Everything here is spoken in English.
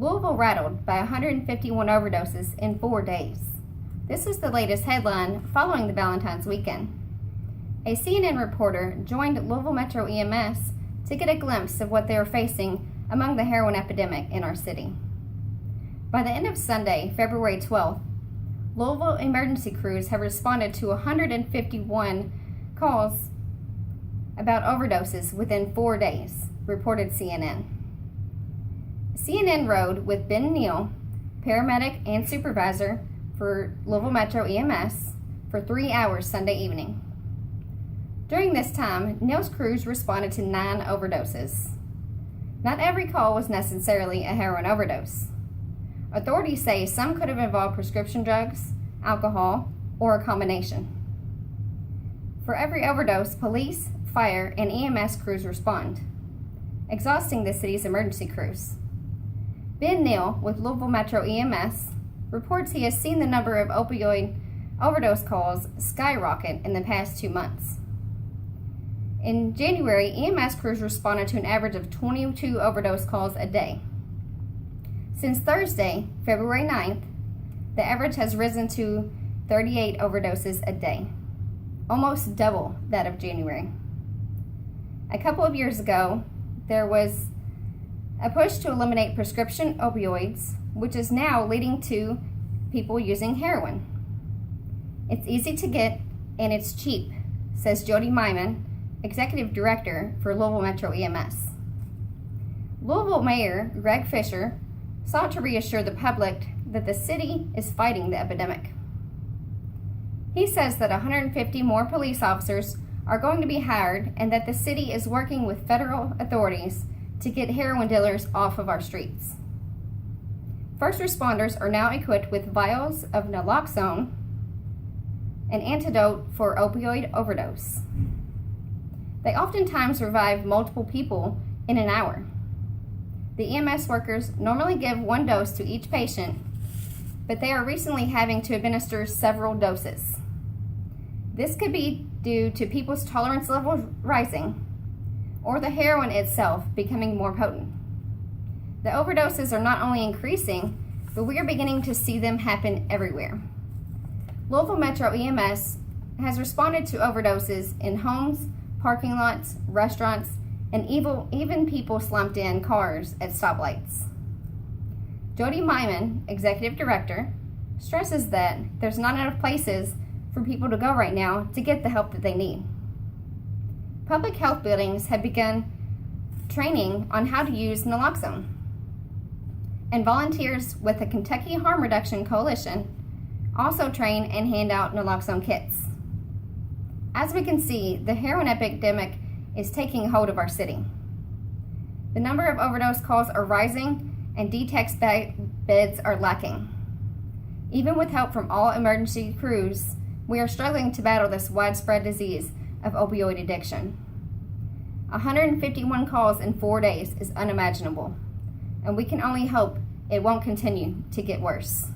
Louisville rattled by 151 overdoses in 4 days. This is the latest headline following the Valentine's weekend. A CNN reporter joined Louisville Metro EMS to get a glimpse of what they are facing among the heroin epidemic in our city. By the end of Sunday, February 12th, Louisville emergency crews have responded to 151 calls about overdoses within 4 days, reported CNN. CNN rode with Ben Neal, paramedic and supervisor for Louisville Metro EMS, for 3 hours Sunday evening. During this time, Neal's crews responded to 9 overdoses. Not every call was necessarily a heroin overdose. Authorities say some could have involved prescription drugs, alcohol, or a combination. For every overdose, police, fire, and EMS crews respond, exhausting the city's emergency crews. Ben Neal with Louisville Metro EMS reports he has seen the number of opioid overdose calls skyrocket in the past 2 months. In January, EMS crews responded to an average of 22 overdose calls a day. Since Thursday, February 9th, the average has risen to 38 overdoses a day, almost double that of January. A couple of years ago, there was a push to eliminate prescription opioids, which is now leading to people using heroin. It's easy to get and it's cheap, says Jody Myman, Executive Director for Louisville Metro EMS. Louisville Mayor Greg Fisher sought to reassure the public that the city is fighting the epidemic. He says that 150 more police officers are going to be hired and that the city is working with federal authorities to get heroin dealers off of our streets. First responders are now equipped with vials of naloxone, an antidote for opioid overdose. They oftentimes revive multiple people in an hour. The EMS workers normally give 1 dose to each patient, but they are recently having to administer several doses. This could be due to people's tolerance levels rising or the heroin itself becoming more potent. The overdoses are not only increasing, but we are beginning to see them happen everywhere. Louisville Metro EMS has responded to overdoses in homes, parking lots, restaurants, and even people slumped in cars at stoplights. Jody Myman, Executive Director, stresses that there's not enough places for people to go right now to get the help that they need. Public health buildings have begun training on how to use naloxone, and volunteers with the Kentucky Harm Reduction Coalition also train and hand out naloxone kits. As we can see, the heroin epidemic is taking hold of our city. The number of overdose calls are rising and detox beds are lacking. Even with help from all emergency crews, we are struggling to battle this widespread disease of opioid addiction. 151 calls in 4 days is unimaginable, and we can only hope it won't continue to get worse.